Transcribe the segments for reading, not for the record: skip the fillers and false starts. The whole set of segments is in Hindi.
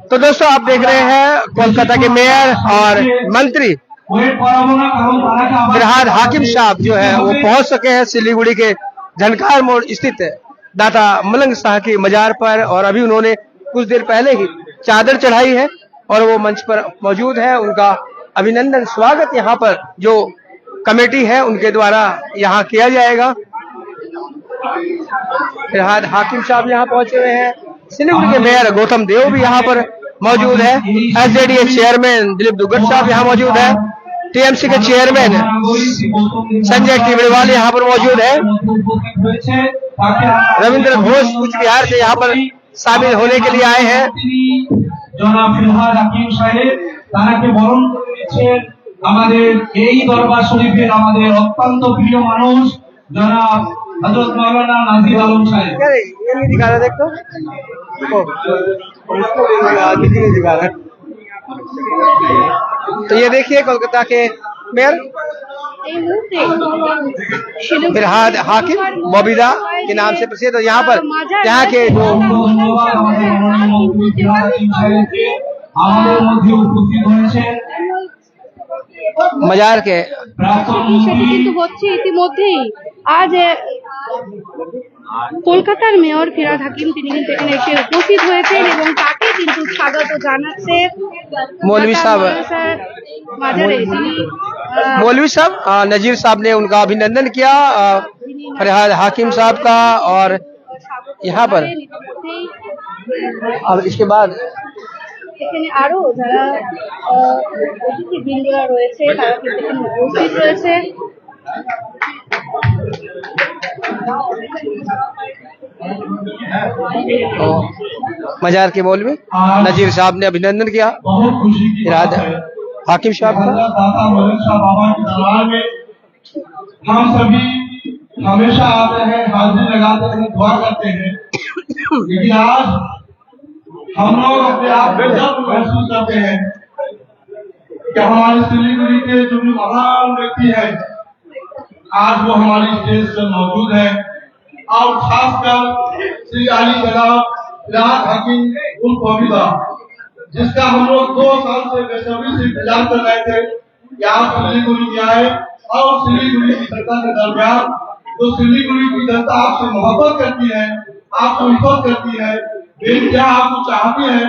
तो दोस्तों आप देख रहे हैं कोलकाता के मेयर और मंत्री फिरहाद हाकिम साहब जो है वो पहुंच सके हैं सिलीगुड़ी के झनकार मोड़ स्थित दाता मलंग शाह की मजार पर, और अभी उन्होंने कुछ देर पहले ही चादर चढ़ाई है और वो मंच पर मौजूद है। उनका अभिनंदन स्वागत यहाँ पर जो कमेटी है उनके द्वारा यहाँ किया जाएगा। फिरहाद हाकिम साहब यहाँ पहुंचे हुए हैं। सिलीगुड़ी के मेयर गौतम देव भी यहाँ पर मौजूद है। एसजेडीए चेयरमैन दिलीप दुग्गल साहब यहाँ मौजूद है। टीएमसी के चेयरमैन संजय टिबड़ीवाल यहाँ पर मौजूद है। रविंद्र घोष कुछ बिहार से यहाँ पर शामिल होने के लिए आए हैं। दरबार शरीफेर अत्यंत प्रिय मानुष जनाब हजरत मौलाना नाजिर आलम साहेब। ये नहीं दिखा रहा, देखो दिखा रहा। तो ये देखिए कोलकाता के मेयर फिरहाद हाकिम बबीदा के नाम से प्रसिद्ध। यहाँ पर यहाँ के जो मजार के आज কলকাতার মেয়র ফিরহাদ হাকিম তিনি কিন্তু এখানে এসে উপস্থিত হয়েছেন এবং তাকে কিন্তু স্বাগত জানাচ্ছে मौलवी साहब नजीर साहब ने उनका अभिनंदन किया फिरहाद हाकिम साहब का। और यहाँ पर अब इसके बाद এখানে আরো যারা অতিথিবৃন্দরা রয়েছে তারা কিন্তু এখানে উপস্থিত রয়েছে। मजार के मौलवी नजीर साहब ने अभिनंदन किया फिरहाद हाकिम साहब का। हम सभी हमेशा आते हैं, हाजिरी लगाते हैं, दुआ करते हैं, लेकिन आज हम लोग अपने आप में गर्व महसूस करते हैं कि हमारे सिलीगुड़ी के जो भी महान व्यक्ति है आज वो हमारी स्टेज पर मौजूद है। और खासकर श्री आली जनाब फिरहाद हाकिम उर्फ बबीदा, जिसका हम लोग 2 साल से बेसब्री से इंतजार कर रहे थे कि आप सिलीगुड़ी में आए और सिलीगुड़ी की जनता के दरमियान तो सिलीगुड़ी की जनता आपसे मोहब्बत करती है, आपको इज्जत करती है, बेटियां आपको चाहती है।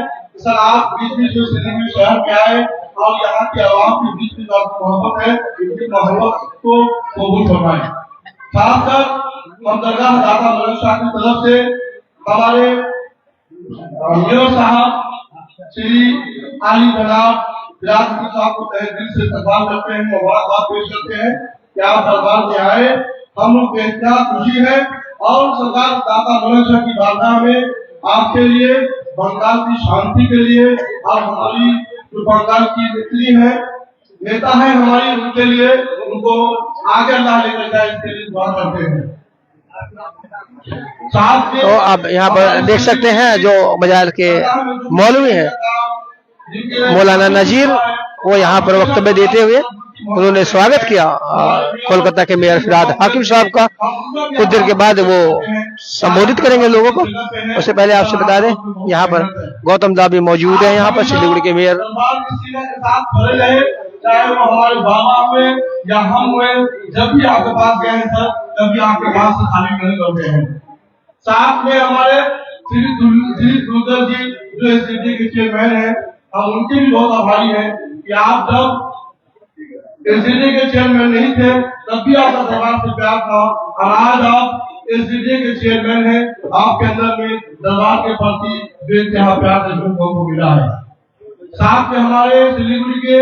सर आप बीच बीच में सिलीगुड़ी शहर में आए और यहाँ के आवाम के बीच में जो आपकी मोहब्बत है इनकी मोहब्बत को कबूल फरमाएं। खासकर हम दरगाह दाता मलंग शाह की तरफ से हमारे मेयर साहब श्री आली जनाब फिरहाद हाकिम साहब को तहे दिल से इस्तकबाल करते हैं, मुबारकबाद पेश करते हैं कि आप दरबार में आए। हम लोग बेहद खुशी है और सरकार दाता मलंग शाह की बारगाह में आपके लिए बंगाल की शांति के लिए और हमारी जो बंगाल की नेता है हमारी उनके लिए उनको आगे अल्लाह लेकर जाए इसके लिए दुआ करते हैं। तो आप यहाँ पर देख सकते हैं जो मजार के मौलवी हैं मौलाना नजीर, वो यहाँ पर वक्तव्य देते हुए उन्होंने स्वागत किया कोलकाता के मेयर फिरहाद हाकिम साहब का। कुछ देर के बाद वो संबोधित करेंगे लोगों को। उससे पहले आपसे बता दें यहाँ पर गौतम दा भी मौजूद है, यहाँ पर सिलीगुड़ी के मेयर। चाहे वो हमारे बाबा हुए या हम हुए, जब भी आपके पास गए हैं सर तभी आपके पास से खाली नहीं करते हैं। साथ में हमारे श्री दुर्गा जी जो एसडीए के चेयरमैन है, हम उनके भी बहुत आभारी हैं कि आप जब एसडीए के चेयरमैन नहीं थे तब भी आपका दरबार से प्यार था और आज आप एसडीए के चेयरमैन हैं, आपके अंदर में दरबार के प्रति बेइंतहा प्यार देखने को मिला है। साथ में हमारे सिलीगुड़ी के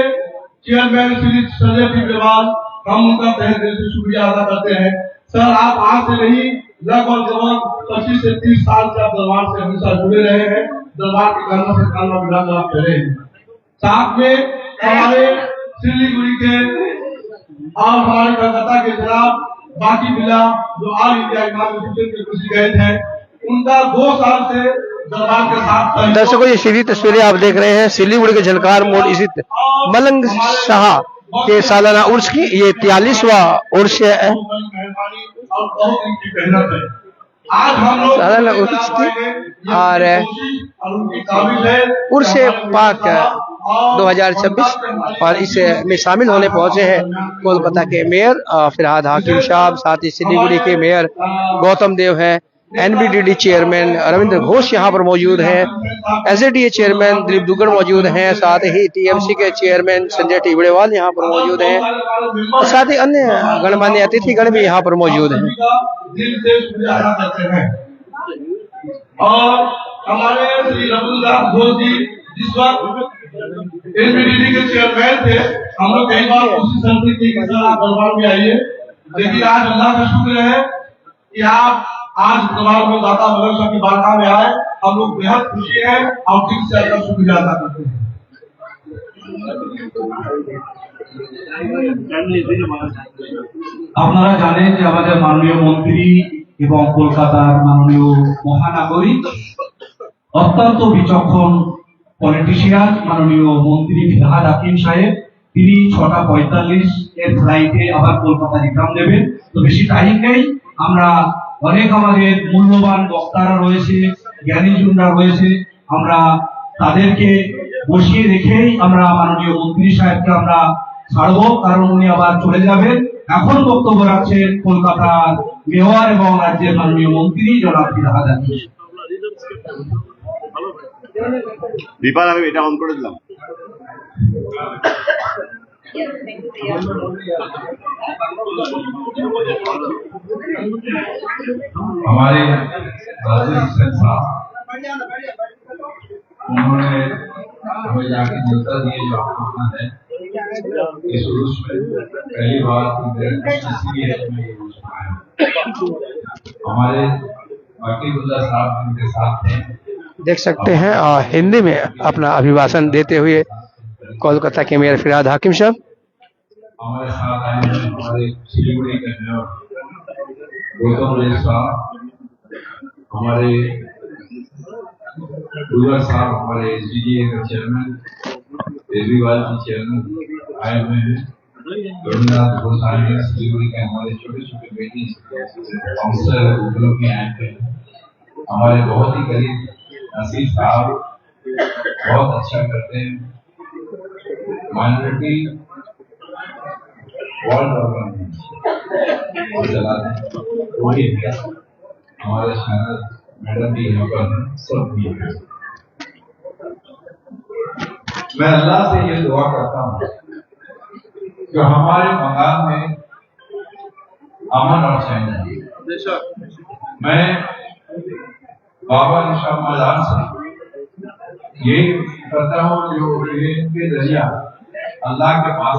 चेयरमैन श्री संजय टिबड़ीवाल, हम उनका तहे दिल से शुक्रिया अदा करते हैं। सर आप आज से नहीं लगभग 25 से 30 साल से आप दरबार से हमेशा जुड़े रहे हैं, दरबार के कानों से कानों मिलाकर आप रहे हैं। साथ में हमारे सिलीगुड़ी के और हमारे कलकत्ता के जनाब बाकी बिला जो ऑल इंडिया इमाम के प्रेसिडेंट हैं, उनका 2 साल से दरबार के साथ। दर्शकों ये सीधी तस्वीरें आप देख रहे हैं सिलीगुड़ी के झनकार मोड़ स्थित मलंग शाह के सालाना उर्स की। ये 43वां उर्स है। आज हम लोग साधारण उर्स थी और उर्स पाक 2026 और इसमें शामिल होने पहुंचे हैं कोलकाता के मेयर फिरहाद हाकिम साहब, साथ ही सिलीगुड़ी के मेयर गौतम देव हैं, एनबीडीडी चेयरमैन रविंद्र घोष यहाँ पर मौजूद हैं, एसएडीए चेयरमैन दिलीप दुग्गड़ मौजूद हैं, साथ ही टीएमसी के चेयरमैन संजय टिबड़ेवाल यहाँ पर मौजूद हैं और साथ ही अन्य गणमान्य अतिथिगण भी यहाँ पर मौजूद हैं। दिल से शुक्रिया अदा करते हैं। और हमारे श्री रघुदास घोष जी जिस वक्त एनबीडीडी के चेयरमैन थे, हम लोग कई बार कोशिश करते थे कि सर आप दरबार में आइए, लेकिन आज अल्लाह का शुक्र है कि आप आज दरबार में दाता भगत साहब की बारगाह में आए। हम लोग बेहद खुशी है और दिल से आपका शुक्रिया अदा करते हैं। আপনারা জানেন যে আমাদের মাননীয় মন্ত্রী এবং কলকাতার মাননীয় মহানগরী অত্যন্ত বিচক্ষণ পলিটিশিয়ান মাননীয় মন্ত্রী ফিরহাদ হাকিম সাহেব, তিনি 6:45 এর ফ্লাইটে আবার কলকাতা রিটার্ন দেবেন। তো বেশি টাইম নেই, আমরা অনেক আমাদের মূল্যবান বক্তারা রয়েছে, জ্ঞানীজনরা রয়েছে, আমরা তাদেরকে বসিয়ে রেখেই আমরা মাননীয় মন্ত্রী সাহেবকে আমরা ছাড়বো, কারণ উনি আবার চলে যাবেন। এখন বক্তব্য রাখছেন কলকাতার মেয়র এবং রাজ্যের মাননীয় মন্ত্রী জনাব ফিরহাদ হাকিম। দীপাল আমি এটা অন করে দিলাম। हमारे साहब उन्होंने हमें जाके न्योता दिए जो आपका है इस उर्स में पहली बार हमारे वाकिबुल्लाह साहब उनके साथ थे। देख सकते हैं हिंदी में अपना अभिभाषण देते हुए कोलकाता के मेयर फिरहाद हाकिम साहब। हमारे साथ आए हैं हमारे सिलीगुड़ी के मेयर गौतम देव साहब, हमारे दुग्गड़ साहब, हमारे एसडीए के चेयरमैन, केजरीवाल जी चेयरमैन आए हुए हैं, रविंद्रनाथ घोष आए हैं, सिलीगुड़ी के हमारे छोटे छोटे बेटी काउंसलर लोग भी आए थे, हमारे बहुत ही करीब नसीर साहब बहुत अच्छा करते हैं, माइनॉरिटी वर्ल्ड ऑर्गेनाइजेशन हमारे शहर मैडम भी यहाँ पर हैं, सब भी हैं। मैं अल्लाह से ये दुआ करता हूँ कि हमारे बंगाल में अमन और चैन रहे। मैं बाबा निशा मजार से ये करता हूँ जो के जरिया अल्लाह के पास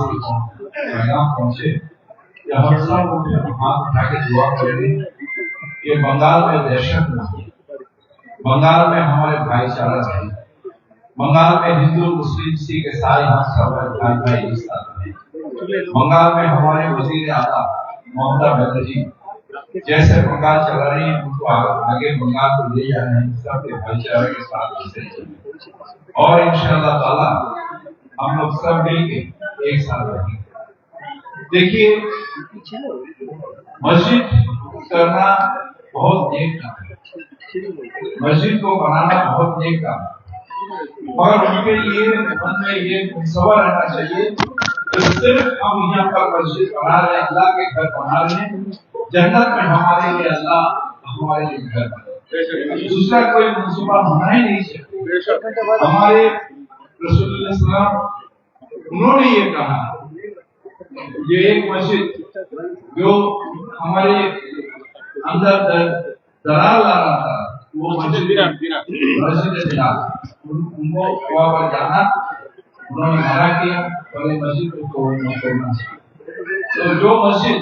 पैगाम पहुंचे कि हम सब हाथ उठा के दुआ करें कि बंगाल में दहशत न हो, बंगाल में हमारे भाईचारा रहे, बंगाल में हिंदू मुस्लिम सिख ईसाई हम सब भाई भाई एक साथ हैं। बंगाल में हमारे वजीर आला ममता बनर्जी जैसे बंगाल चला रही है उनको आगे बंगाल को ले जा रहे हैं, सबके भाईचारे के साथ और इंशाअल्लाह ताला हम लोग सब मिलके एक साथ रहेंगे। देखिए मस्जिद करना बहुत नेक काम है, मस्जिद को बनाना बहुत नेक काम है, और उनके लिए मन में ये सवाल रहना चाहिए कि सिर्फ हम यहाँ पर मस्जिद बना रहे हैं, अल्लाह के घर बना रहे हैं, जन्नत में हमारे लिए अल्लाह हमारे लिए घर बना, दूसरा कोई मंसूबा होना ही नहीं चाहिए। हमारे रसूलुल्लाह सल्लल्लाहु अलैहि वसल्लम उन्होंने ये कहा, ये एक मस्जिद जो हमारे अंदर दरार ला रहा था, वो मस्जिद बिलाल उनको वहाँ पर जाना उन्होंने मना किया और ये मस्जिद को तोड़ना चाहिए। तो जो मस्जिद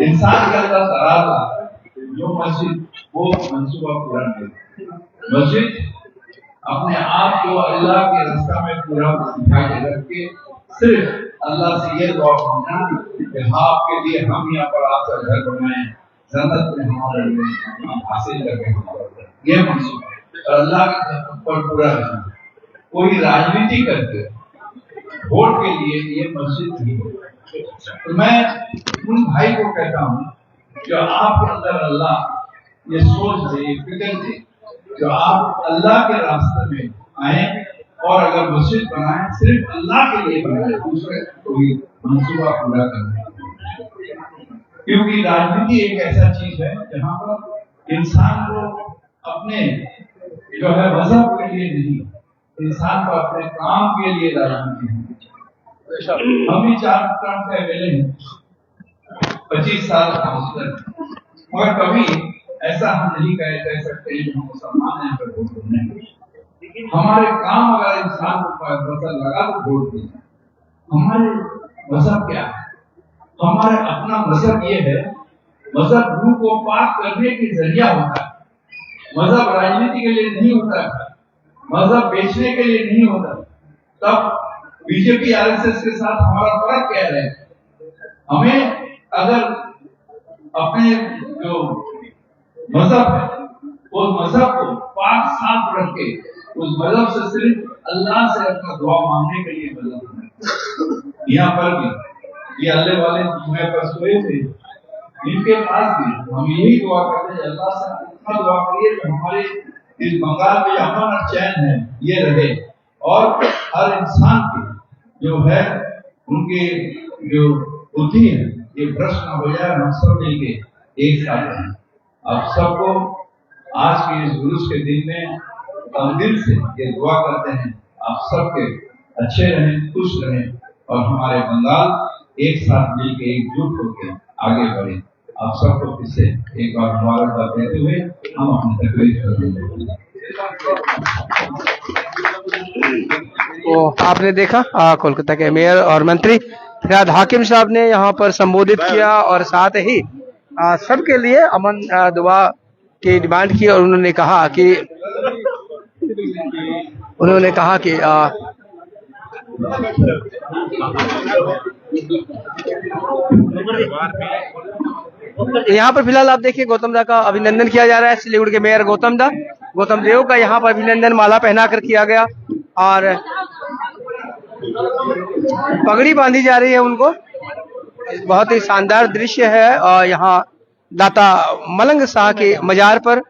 इंसान के अंदर दरार ला, जो मस्जिद वो मंसूबा पूरा नहीं, मस्जिद अपने आप को अल्लाह के रास्ते में पूरा दिखाई रख के सिर्फ अल्लाह से ये दुआ करना कि आपके लिए हम यहाँ पर आपका घर बनाए, जन्नत में हमारे लिए हासिल करके ये मंसूबा और अल्लाह के ऊपर पूरा रहना। कोई राजनीति करके वोट के लिए ये मस्जिद नहीं है। तो मैं उन भाई को कहता हूँ कि आपके अंदर अल्लाह ये सोच दे, फिक्र दे, जो आप अल्लाह के रास्ते में आए और अगर मस्जिद बनाए सिर्फ अल्लाह के लिए बनाए, दूसरे कोई मंसूबा पूरा करने। क्योंकि राजनीति एक ऐसा चीज है जहाँ पर इंसान को अपने जो है मजहब के लिए नहीं, इंसान को अपने काम के लिए राजनीति है। हम भी 4 टर्म से मिले हैं, 25 साल काउंसलर, मगर कभी ऐसा हम नहीं कह सकते हैं हम मुसलमान हैं पर वोट नहीं। हमारे काम अगर इंसान को पसंद लगा तो वोट दें। हमारे मजहब क्या है? हमारे अपना मजहब ये है, मजहब रूह को पाक करने के जरिया होता है। मजहब राजनीति के लिए नहीं होता है, मजहब बेचने के लिए नहीं होता। तब बीजेपी आरएसएस के साथ हमारा फर्क क्या है? हमें अगर अपने जो मजहब है उस मजहब को पाक साफ रख के उस मजहब से सिर्फ अल्लाह से अपना दुआ मांगने के लिए मजहब है। यहाँ पर भी ये अल्लाह वाले जुमे पर सोए थे, इनके पास भी हम यही दुआ करते हैं, अल्लाह से इतना दुआ करिए कि हमारे इस बंगाल में अमन और चैन है ये रहे, और हर इंसान की जो है उनके जो बुद्धि है ये भ्रष्ट न हो जाए। हम सब मिलके एक साथ रहें। आप सबको आज के इस जुलूस के दिन में हम दिल से ये दुआ करते हैं, आप सबके अच्छे रहें, खुश रहें और हमारे बंगाल एक साथ मिलकर एकजुट होकर आगे बढ़े। आप सबको फिर से एक बार मुबारकबाद देते हुए हम अपनी तकरीर करेंगे। तो आपने देखा कोलकाता के मेयर और मंत्री फिरहाद हाकिम साहब ने यहाँ पर संबोधित किया और साथ ही सबके लिए अमन दुआ की डिमांड की, और उन्होंने कहा कि यहाँ पर फिलहाल आप देखिए गौतम दा का अभिनंदन किया जा रहा है। सिलीगुड़ी के मेयर गौतम देव का यहाँ पर अभिनंदन माला पहनाकर किया गया और पगड़ी बांधी जा रही है उनको। बहुत ही शानदार दृश्य है और यहाँ दाता मलंग शाह के मजार पर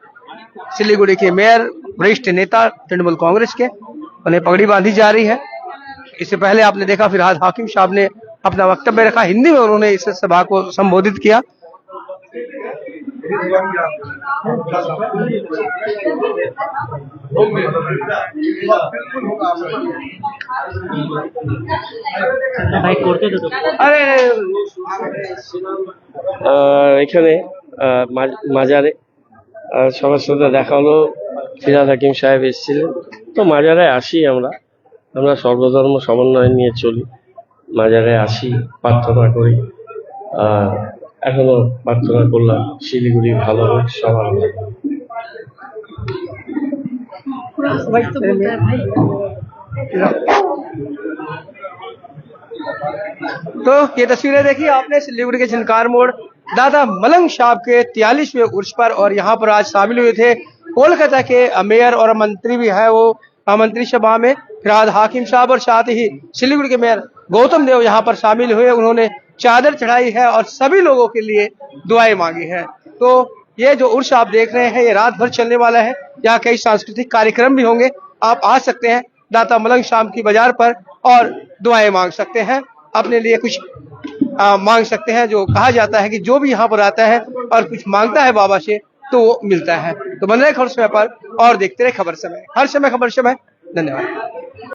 सिलीगुड़ी के मेयर वरिष्ठ नेता तृणमूल कांग्रेस के उन्हें पगड़ी बांधी जा रही है। इससे पहले आपने देखा फिरहाद हाकिम साहब ने अपना वक्तव्य रखा हिंदी में, उन्होंने इस सभा को संबोधित किया। এখানে মাজারে সবার সাথে দেখা হলো, ফিরহাদ হাকিম সাহেব এসেছিলেন। তো মাজারে আসি আমরা সর্বধর্ম সমন্বয় নিয়ে চলি, মাজারে আসি, প্রার্থনা করি। এখনো প্রার্থনা করলাম শিলিগুড়ি ভালো হোক, সবার ভালো। तो ये तस्वीरें देखी आपने सिलीगुड़ी के झनकार मोड़ दादा मलंग साहब के 43वें उर्स पर, और यहाँ पर आज शामिल हुए थे कोलकाता के मेयर और मंत्री भी है वो मंत्री सभा में फिरहाद हाकिम साहब, और साथ ही सिलीगुड़ी के मेयर गौतम देव यहाँ पर शामिल हुए। उन्होंने चादर चढ़ाई है और सभी लोगों के लिए दुआएं मांगी है। तो ये जो उर्स आप देख रहे हैं ये रात भर चलने वाला है। यहाँ कई सांस्कृतिक कार्यक्रम भी होंगे, आप आ सकते हैं दाता मलंग शाम की बाजार पर और दुआएं मांग सकते हैं, अपने लिए कुछ मांग सकते हैं। जो कहा जाता है कि जो भी यहाँ पर आता है और कुछ मांगता है बाबा से तो वो मिलता है। तो बन रहे खबर समय पर और देखते रहे खबर समय, हर समय खबर समय। धन्यवाद।